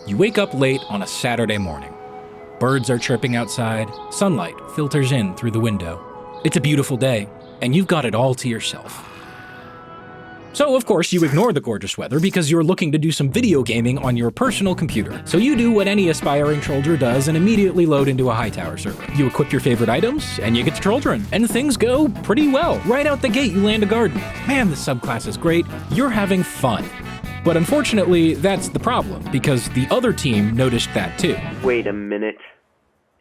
You wake up late on a Saturday morning. Birds are chirping outside, sunlight filters in through the window. It's a beautiful day, and you've got it all to yourself. So, of course, you ignore the gorgeous weather because you're looking to do some video gaming on your personal computer. So you do what any aspiring Trolldier does and immediately load into a Hightower server. You equip your favorite items, and you get to Trolldiering. And things go pretty well. Right out the gate, you land a garden. Man, the subclass is great. You're having fun. But unfortunately, that's the problem, because the other team noticed that too. Wait a minute.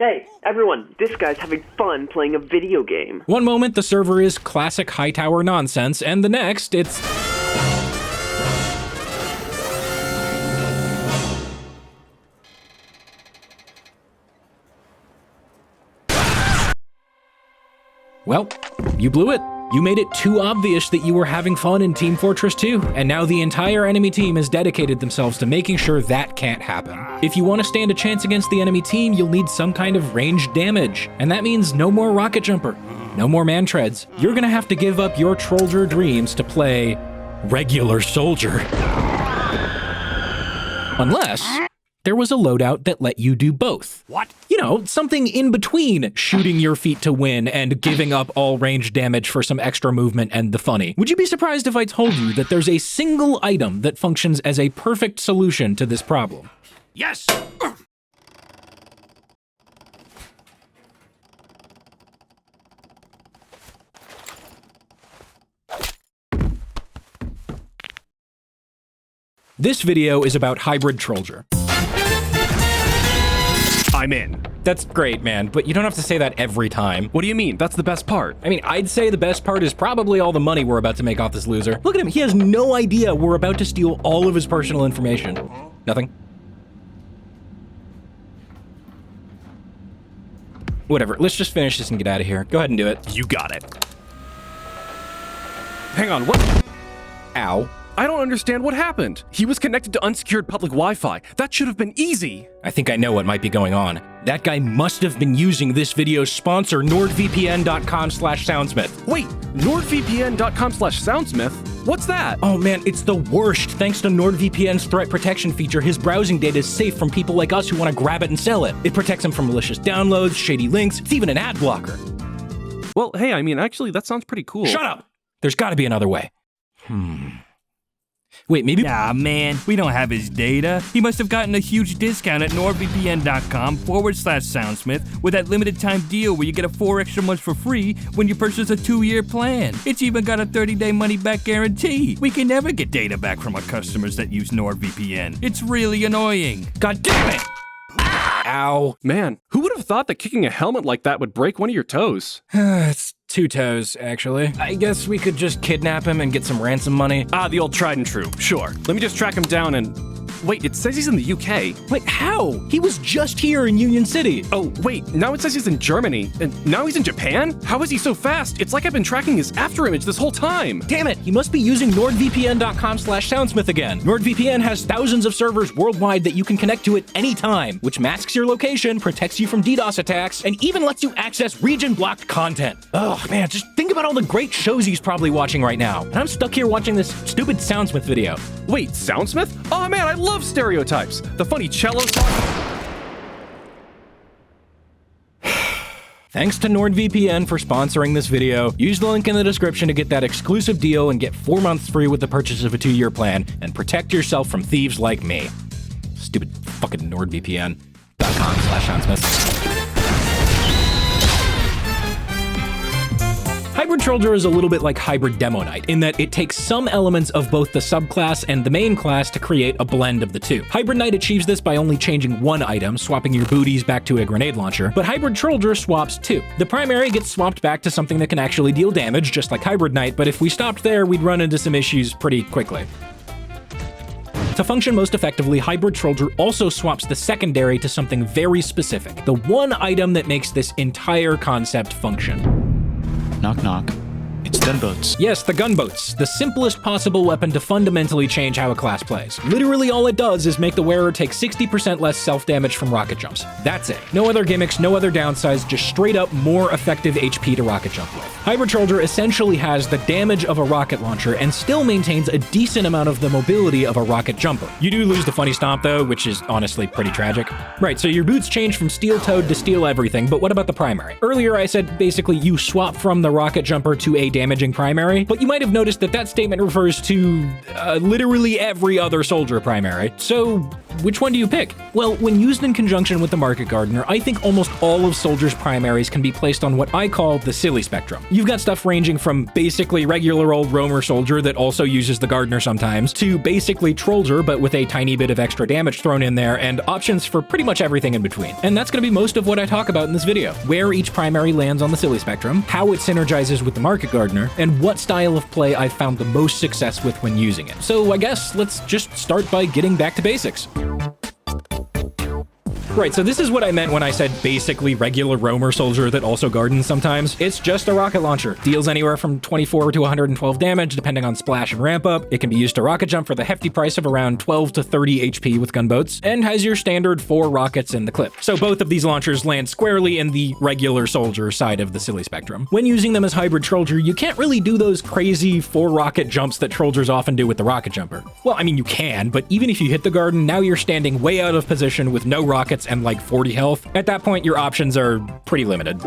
Hey, everyone, this guy's having fun playing a video game. One moment, the server is classic Hightower nonsense, and the next, it's... Well, you blew it. You made it too obvious that you were having fun in Team Fortress 2, and now the entire enemy team has dedicated themselves to making sure that can't happen. If you want to stand a chance against the enemy team, you'll need some kind of ranged damage, and that means no more rocket jumper, no more man treads. You're gonna have to give up your Trolldier dreams to play regular soldier. Unless there was a loadout that let you do both. What? You know, something in between shooting your feet to win and giving up all range damage for some extra movement and the funny. Would you be surprised if I told you that there's a single item that functions as a perfect solution to this problem? Yes! This video is about hybrid Trolldier. I'm in. That's great, man, but you don't have to say that every time. What do you mean? That's the best part. I mean, I'd say the best part is probably all the money we're about to make off this loser. Look at him, he has no idea we're about to steal all of his personal information. Nothing. Whatever, let's just finish this and get out of here. Go ahead and do it. You got it. Hang on, what? Ow. I don't understand what happened. He was connected to unsecured public Wi-Fi. That should have been easy. I think I know what might be going on. That guy must have been using this video's sponsor, nordvpn.com/SoundSmith. Wait, nordvpn.com/SoundSmith? What's that? Oh man, it's the worst. Thanks to NordVPN's threat protection feature, his browsing data is safe from people like us who want to grab it and sell it. It protects him from malicious downloads, shady links, it's even an ad blocker. Well, hey, I mean, actually, that sounds pretty cool. Shut up! There's gotta be another way. Wait, maybe... Nah, man, we don't have his data. He must have gotten a huge discount at nordvpn.com/SoundSmith with that limited time deal where you get 4 extra months for free when you purchase a 2-year plan. It's even got a 30-day money-back guarantee. We can never get data back from our customers that use NordVPN. It's really annoying. God damn it! Ow. Man, who would have thought that kicking a helmet like that would break one of your toes? It's 2 toes, actually. I guess we could just kidnap him and get some ransom money. Ah, the old tried and true. Sure. Let me just track him down and... Wait, it says he's in the UK. Wait, how? He was just here in Union City. Oh, wait, now it says he's in Germany. And now he's in Japan? How is he so fast? It's like I've been tracking his after image this whole time. Damn it, he must be using nordvpn.com/SoundSmith again. NordVPN has thousands of servers worldwide that you can connect to at any time, which masks your location, protects you from DDoS attacks, and even lets you access region-blocked content. Oh man, just think about all the great shows he's probably watching right now. And I'm stuck here watching this stupid SoundSmith video. Wait, SoundSmith? Oh man, I love stereotypes. The funny cello song. Thanks to NordVPN for sponsoring this video. Use the link in the description to get that exclusive deal and get 4 months free with the purchase of a 2-year plan, and protect yourself from thieves like me. Stupid fucking nordvpn.com/SoundSmith. Hybrid Trolldier is a little bit like Hybrid Demo Knight, in that it takes some elements of both the subclass and the main class to create a blend of the two. Hybrid Knight achieves this by only changing one item, swapping your booties back to a grenade launcher, but Hybrid Trolldier swaps 2. The primary gets swapped back to something that can actually deal damage, just like Hybrid Knight, but if we stopped there, we'd run into some issues pretty quickly. To function most effectively, Hybrid Trolldier also swaps the secondary to something very specific, the one item that makes this entire concept function. Knock, knock. It's the Gunboats. Yes, the gunboats, the simplest possible weapon to fundamentally change how a class plays. Literally all it does is make the wearer take 60% less self-damage from rocket jumps. That's it. No other gimmicks, no other downsides, just straight up more effective HP to rocket jump with. Hybrid Trolldier essentially has the damage of a rocket launcher and still maintains a decent amount of the mobility of a rocket jumper. You do lose the funny stomp though, which is honestly pretty tragic. Right, so your boots change from steel-toed to steel everything, but what about the primary? Earlier I said basically you swap from the rocket jumper to a damaging primary, but you might have noticed that that statement refers to literally every other soldier primary. So which one do you pick? Well, when used in conjunction with the Market Gardener, I think almost all of Soldier's primaries can be placed on what I call the silly spectrum. You've got stuff ranging from basically regular old roamer soldier that also uses the Gardener sometimes, to basically Trolldier but with a tiny bit of extra damage thrown in there, and options for pretty much everything in between. And that's going to be most of what I talk about in this video. Where each primary lands on the silly spectrum, how it synergizes with the Market Gardener, and what style of play I've found the most success with when using it. So I guess let's just start by getting back to basics. Right, so this is what I meant when I said basically regular roamer soldier that also gardens sometimes. It's just a rocket launcher. Deals anywhere from 24 to 112 damage depending on splash and ramp up. It can be used to rocket jump for the hefty price of around 12 to 30 HP with gunboats, and has your standard 4 rockets in the clip. So both of these launchers land squarely in the regular soldier side of the silly spectrum. When using them as hybrid Trolldier, you can't really do those crazy 4 rocket jumps that Trolldiers often do with the rocket jumper. Well, I mean you can, but even if you hit the garden, now you're standing way out of position with no rockets and like 40 health. At that point, your options are pretty limited.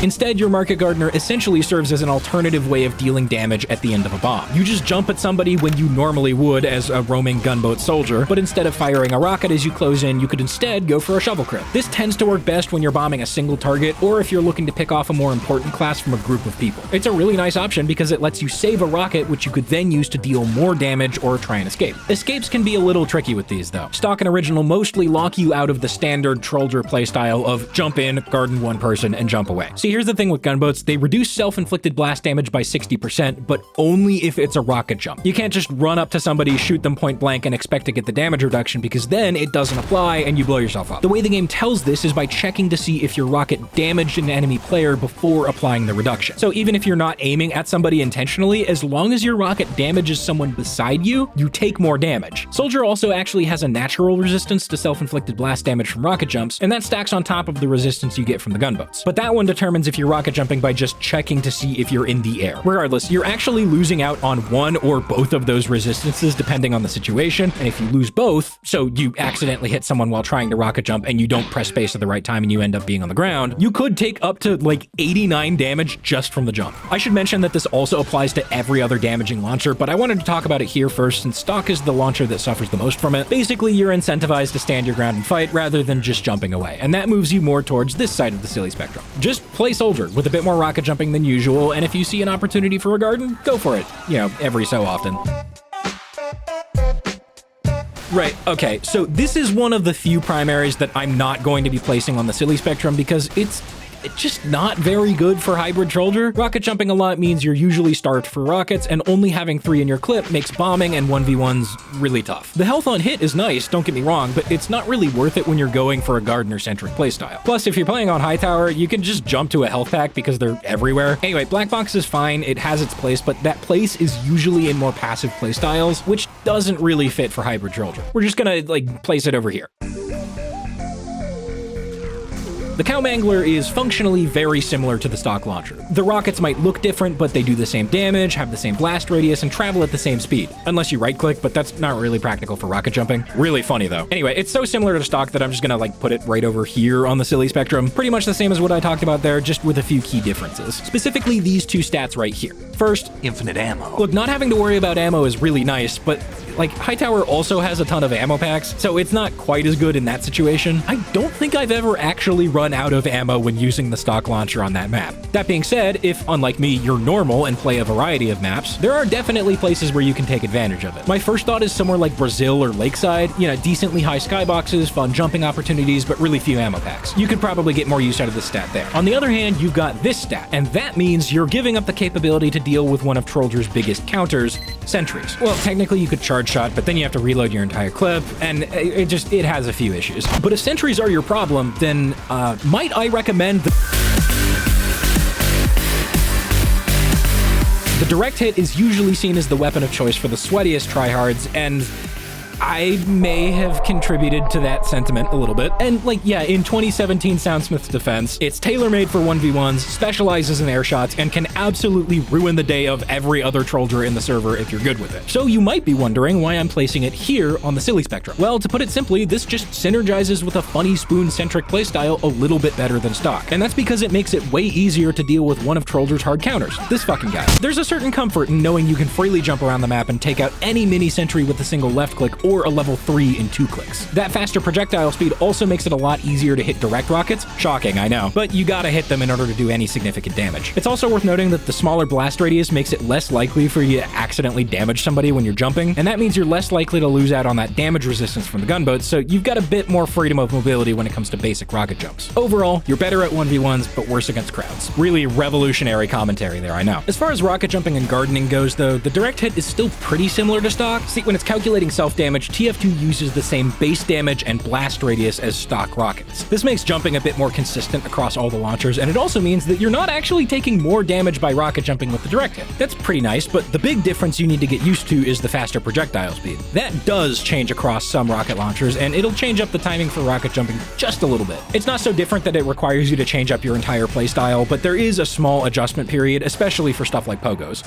Instead, your Market Gardener essentially serves as an alternative way of dealing damage at the end of a bomb. You just jump at somebody when you normally would as a roaming gunboat soldier, but instead of firing a rocket as you close in, you could instead go for a shovel crit. This tends to work best when you're bombing a single target, or if you're looking to pick off a more important class from a group of people. It's a really nice option because it lets you save a rocket, which you could then use to deal more damage or try and escape. Escapes can be a little tricky with these though. Stock and original mostly lock you out of the standard Trolldier playstyle of jump in, garden one person, and jump away. See, here's the thing with gunboats, they reduce self-inflicted blast damage by 60%, but only if it's a rocket jump. You can't just run up to somebody, shoot them point blank, and expect to get the damage reduction, because then it doesn't apply and you blow yourself up. The way the game tells this is by checking to see if your rocket damaged an enemy player before applying the reduction. So even if you're not aiming at somebody intentionally, as long as your rocket damages someone beside you, you take more damage. Soldier also actually has a natural resistance to self-inflicted blast damage from rocket jumps, and that stacks on top of the resistance you get from the gunboats. But that one determines if you're rocket jumping by just checking to see if you're in the air. Regardless, you're actually losing out on one or both of those resistances depending on the situation, and if you lose both, so you accidentally hit someone while trying to rocket jump and you don't press space at the right time and you end up being on the ground, you could take up to like 89 damage just from the jump. I should mention that this also applies to every other damaging launcher, but I wanted to talk about it here first since stock is the launcher that suffers the most from it. Basically, you're incentivized to stand your ground and fight rather than just jumping away, and that moves you more towards this side of the silly spectrum. Just play soldier with a bit more rocket jumping than usual, and if you see an opportunity for a garden, go for it, you know, every so often. Right, okay, so this is one of the few primaries that I'm not going to be placing on the silly spectrum because it's just not very good for hybrid Trolldier. Rocket jumping a lot means you're usually starved for rockets, and only having 3 in your clip makes bombing and 1v1s really tough. The health on hit is nice, don't get me wrong, but it's not really worth it when you're going for a Gardener-centric playstyle. Plus, if you're playing on high tower, you can just jump to a health pack because they're everywhere. Anyway, Black Box is fine, it has its place, but that place is usually in more passive playstyles, which doesn't really fit for hybrid Trolldier. We're just gonna, like, place it over here. The Cowmangler is functionally very similar to the stock launcher. The rockets might look different, but they do the same damage, have the same blast radius, and travel at the same speed. Unless you right-click, but that's not really practical for rocket jumping. Really funny, though. Anyway, it's so similar to stock that I'm just gonna, like, put it right over here on the silly spectrum. Pretty much the same as what I talked about there, just with a few key differences. Specifically, these 2 stats right here. First, infinite ammo. Look, not having to worry about ammo is really nice, but like, Hightower also has a ton of ammo packs, so it's not quite as good in that situation. I don't think I've ever actually run out of ammo when using the stock launcher on that map. That being said, if, unlike me, you're normal and play a variety of maps, there are definitely places where you can take advantage of it. My first thought is somewhere like Brazil or Lakeside, you know, decently high skyboxes, fun jumping opportunities, but really few ammo packs. You could probably get more use out of this stat there. On the other hand, you've got this stat, and that means you're giving up the capability to deal with one of Trolldier's biggest counters, sentries. Well, technically you could charge shot, but then you have to reload your entire clip, and it has a few issues. But if sentries are your problem, then might I recommend the The direct hit is usually seen as the weapon of choice for the sweatiest tryhards, and I may have contributed to that sentiment a little bit. And like, yeah, in 2017 SoundSmith's defense, it's tailor-made for 1v1s, specializes in air shots, and can absolutely ruin the day of every other Trolldier in the server if you're good with it. So you might be wondering why I'm placing it here on the silly spectrum. Well, to put it simply, this just synergizes with a funny spoon-centric playstyle a little bit better than stock. And that's because it makes it way easier to deal with one of Trolldier's hard counters, this fucking guy. There's a certain comfort in knowing you can freely jump around the map and take out any mini-sentry with a single left click or a level 3 in 2 clicks. That faster projectile speed also makes it a lot easier to hit direct rockets. Shocking, I know, but you gotta hit them in order to do any significant damage. It's also worth noting that the smaller blast radius makes it less likely for you to accidentally damage somebody when you're jumping, and that means you're less likely to lose out on that damage resistance from the gunboats, so you've got a bit more freedom of mobility when it comes to basic rocket jumps. Overall, you're better at 1v1s, but worse against crowds. Really revolutionary commentary there, I know. As far as rocket jumping and gardening goes, though, the direct hit is still pretty similar to stock. See, when it's calculating self-damage, TF2 uses the same base damage and blast radius as stock rockets. This makes jumping a bit more consistent across all the launchers, and it also means that you're not actually taking more damage by rocket jumping with the direct hit. That's pretty nice, but the big difference you need to get used to is the faster projectile speed. That does change across some rocket launchers, and it'll change up the timing for rocket jumping just a little bit. It's not so different that it requires you to change up your entire playstyle, but there is a small adjustment period, especially for stuff like pogos.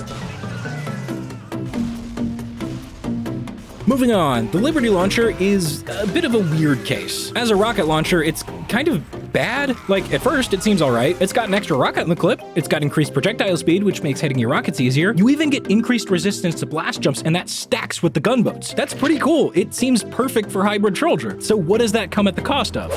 Moving on, the Liberty launcher is a bit of a weird case. As a rocket launcher, it's kind of bad. Like, at first, it seems alright. It's got an extra rocket in the clip, it's got increased projectile speed, which makes hitting your rockets easier. You even get increased resistance to blast jumps, and that stacks with the gunboats. That's pretty cool. It seems perfect for hybrid Trolldier. So what does that come at the cost of?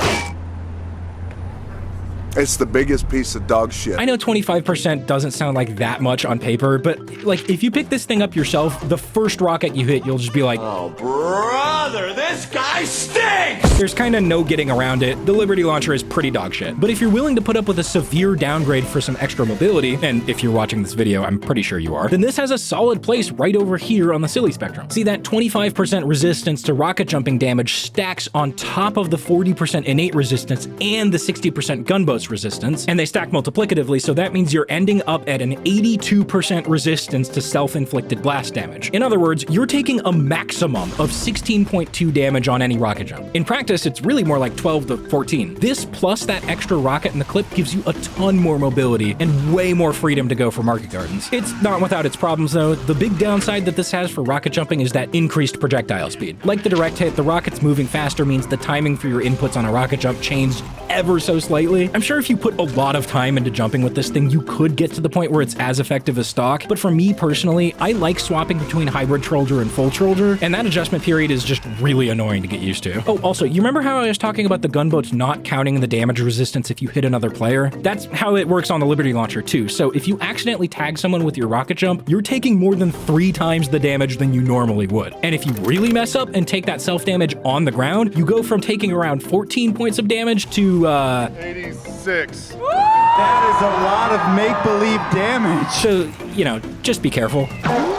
It's the biggest piece of dog shit. I know 25% doesn't sound like that much on paper, but like, if you pick this thing up yourself, the first rocket you hit, you'll just be like, oh brother, this guy stinks! There's kind of no getting around it. The Liberty launcher is pretty dog shit. But if you're willing to put up with a severe downgrade for some extra mobility, and if you're watching this video, I'm pretty sure you are, then this has a solid place right over here on the silly spectrum. See, that 25% resistance to rocket jumping damage stacks on top of the 40% innate resistance and the 60% gunboats resistance, and they stack multiplicatively, so that means you're ending up at an 82% resistance to self-inflicted blast damage. In other words, you're taking a maximum of 16.2 damage on any rocket jump. In practice, it's really more like 12 to 14. This plus that extra rocket in the clip gives you a ton more mobility and way more freedom to go for market gardens. It's not without its problems though. The big downside that this has for rocket jumping is that increased projectile speed. Like the direct hit, the rockets moving faster means the timing for your inputs on a rocket jump changed ever so slightly. I'm sure if you put a lot of time into jumping with this thing, you could get to the point where it's as effective as stock, but for me personally, I like swapping between hybrid Trolldier and full Trolldier, and that adjustment period is just really annoying to get used to. Oh, also, you remember how I was talking about the gunboats not counting the damage resistance if you hit another player? That's how it works on the Liberty launcher too, so if you accidentally tag someone with your rocket jump, you're taking more than 3 times the damage than you normally would. And if you really mess up and take that self-damage on the ground, you go from taking around 14 points of damage to, 86. That is a lot of make-believe damage. So, you know, just be careful. Oh.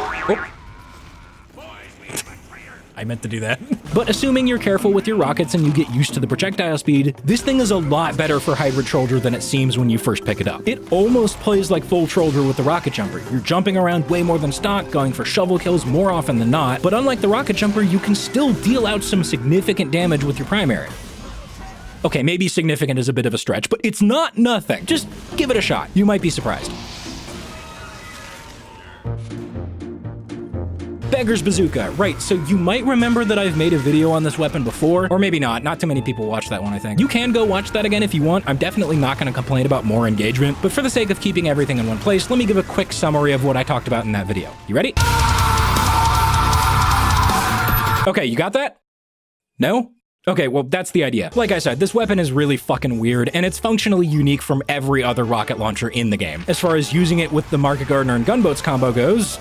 I meant to do that. But assuming you're careful with your rockets and you get used to the projectile speed, this thing is a lot better for hybrid Trolldier than it seems when you first pick it up. It almost plays like full Trolldier with the rocket jumper. You're jumping around way more than stock, going for shovel kills more often than not, but unlike the rocket jumper, you can still deal out some significant damage with your primary. Okay, maybe significant is a bit of a stretch, but it's not nothing. Just give it a shot. You might be surprised. Beggar's Bazooka. Right, so you might remember that I've made a video on this weapon before, or maybe not. Not too many people watch that one, I think. You can go watch that again if you want. I'm definitely not going to complain about more engagement, but for the sake of keeping everything in one place, let me give a quick summary of what I talked about in that video. You ready? Okay, you got that? No? Okay, well, that's the idea. Like I said, this weapon is really fucking weird, and it's functionally unique from every other rocket launcher in the game. As far as using it with the Market Gardener and Gunboats combo goes,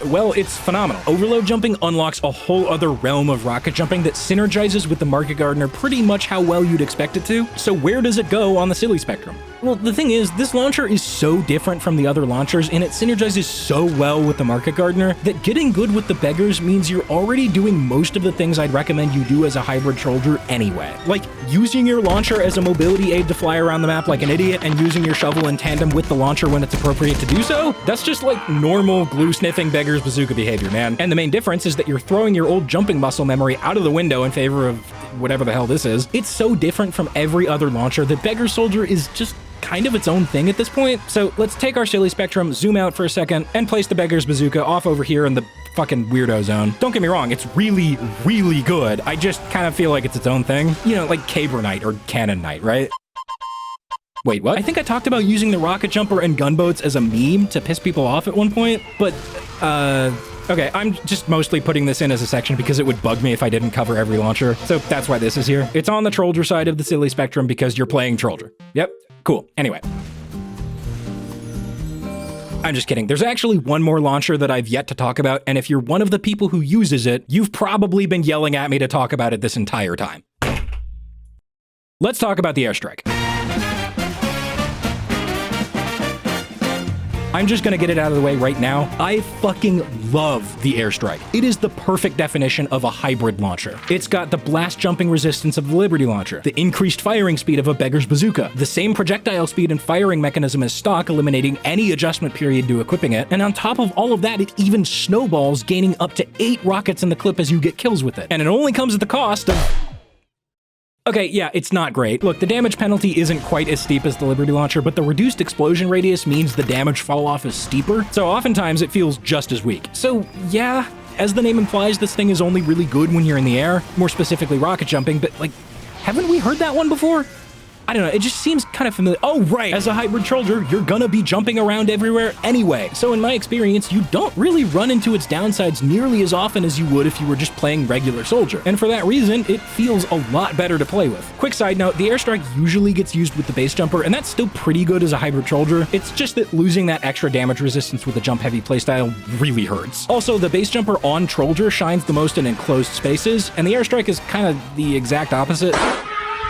well, it's phenomenal. Overload jumping unlocks a whole other realm of rocket jumping that synergizes with the Market Gardener pretty much how well you'd expect it to. So where does it go on the silly spectrum? Well, the thing is, this launcher is so different from the other launchers, and it synergizes so well with the Market Gardener, that getting good with the beggars means you're already doing most of the things I'd recommend you do as a hybrid Trolldier anyway. Like, using your launcher as a mobility aid to fly around the map like an idiot, and using your shovel in tandem with the launcher when it's appropriate to do so, that's just like normal glue-sniffing beggar's bazooka behavior, man. And the main difference is that you're throwing your old jumping muscle memory out of the window in favor of whatever the hell this is. It's so different from every other launcher that Beggar Soldier is just kind of its own thing at this point. So let's take our silly spectrum, zoom out for a second, and place the Beggar's Bazooka off over here in the fucking weirdo zone. Don't get me wrong, it's really, really good. I just kind of feel like it's its own thing. You know, like Caber Knight or Cannon Knight, right? Wait, what? I think I talked about using the rocket jumper and gunboats as a meme to piss people off at one point, but, okay, I'm just mostly putting this in as a section because it would bug me if I didn't cover every launcher, so that's why this is here. It's on the Trolldier side of the silly spectrum because you're playing Trolldier. Yep, cool. Anyway. I'm just kidding. There's actually one more launcher that I've yet to talk about, and if you're one of the people who uses it, you've probably been yelling at me to talk about it this entire time. Let's talk about the airstrike. I'm just gonna get it out of the way right now. I fucking love the airstrike. It is the perfect definition of a hybrid launcher. It's got the blast jumping resistance of the Liberty launcher, the increased firing speed of a Beggar's Bazooka, the same projectile speed and firing mechanism as stock, eliminating any adjustment period to equipping it, and on top of all of that, it even snowballs, gaining up to 8 rockets in the clip as you get kills with it. And it only comes at the cost of... Okay, yeah, it's not great. Look, the damage penalty isn't quite as steep as the Liberty launcher, but the reduced explosion radius means the damage fall off is steeper, so oftentimes it feels just as weak. So yeah, as the name implies, this thing is only really good when you're in the air, more specifically rocket jumping, but like, haven't we heard that one before? I don't know, it just seems kind of familiar. Oh, right, as a hybrid Trolldier, you're gonna be jumping around everywhere anyway. So in my experience, you don't really run into its downsides nearly as often as you would if you were just playing regular Soldier. And for that reason, it feels a lot better to play with. Quick side note, the airstrike usually gets used with the base jumper, and that's still pretty good as a hybrid Trolldier. It's just that losing that extra damage resistance with the jump heavy playstyle really hurts. Also, the base jumper on Trolldier shines the most in enclosed spaces, and the airstrike is kind of the exact opposite.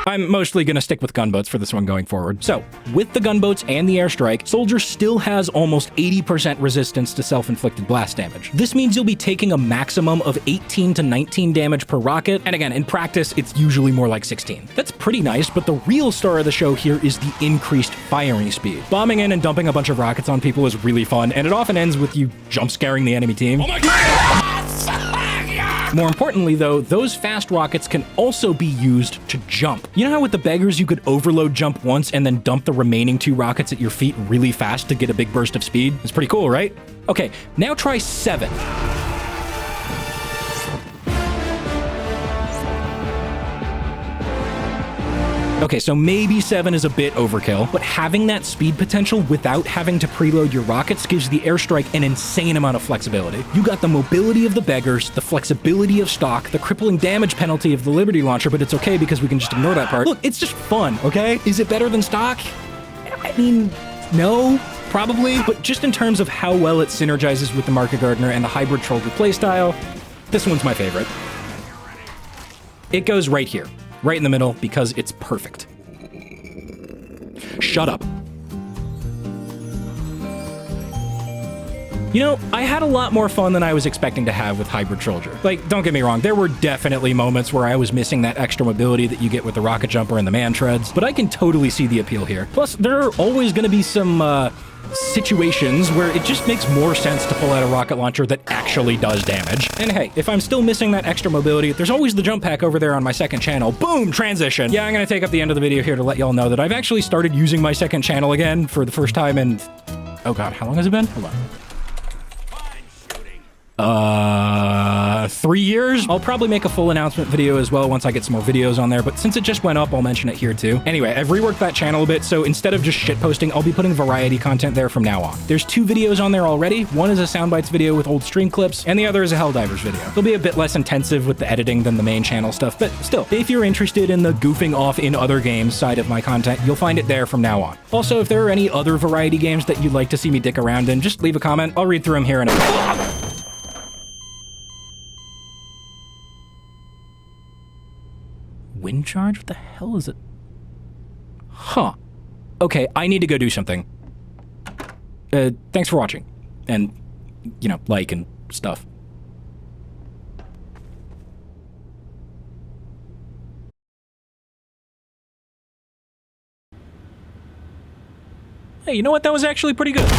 I'm mostly gonna stick with gunboats for this one going forward. So, with the gunboats and the airstrike, Soldier still has almost 80% resistance to self-inflicted blast damage. This means you'll be taking a maximum of 18 to 19 damage per rocket, and again, in practice, it's usually more like 16. That's pretty nice, but the real star of the show here is the increased firing speed. Bombing in and dumping a bunch of rockets on people is really fun, and it often ends with you jump-scaring the enemy team. Oh my God! More importantly, though, those fast rockets can also be used to jump. You know how with the beggars you could overload jump once and then dump the remaining 2 rockets at your feet really fast to get a big burst of speed? It's pretty cool, right? Okay, now try 7. Okay, so maybe 7 is a bit overkill, but having that speed potential without having to preload your rockets gives the airstrike an insane amount of flexibility. You got the mobility of the beggars, the flexibility of stock, the crippling damage penalty of the Liberty launcher, but it's okay because we can just ignore that part. Look, it's just fun, okay? Is it better than stock? I mean, no, probably, but just in terms of how well it synergizes with the Market Gardener and the hybrid Trolldier playstyle, this one's my favorite. It goes right here. Right in the middle, because it's perfect. Shut up. You know, I had a lot more fun than I was expecting to have with Hybrid Trolldier. Like, don't get me wrong, there were definitely moments where I was missing that extra mobility that you get with the rocket jumper and the man treads, but I can totally see the appeal here. Plus, there are always gonna be some, situations where it just makes more sense to pull out a rocket launcher that actually does damage. And hey, if I'm still missing that extra mobility, there's always the jump pack over there on my second channel. Boom, transition. Yeah, I'm gonna take up the end of the video here to let y'all know that I've actually started using my second channel again for the first time in... Oh God, how long has it been? Hold on. 3 years? I'll probably make a full announcement video as well once I get some more videos on there, but since it just went up, I'll mention it here too. Anyway, I've reworked that channel a bit, so instead of just shitposting, I'll be putting variety content there from now on. There's 2 videos on there already. One is a Soundbites video with old stream clips, and the other is a Helldivers video. They'll be a bit less intensive with the editing than the main channel stuff, but still, if you're interested in the goofing off in other games side of my content, you'll find it there from now on. Also, if there are any other variety games that you'd like to see me dick around in, just leave a comment. I'll read through them here in a minute. Wind charge? What the hell is it? Huh. Okay, I need to go do something. Thanks for watching. And, you know, like and stuff. Hey, you know what? That was actually pretty good.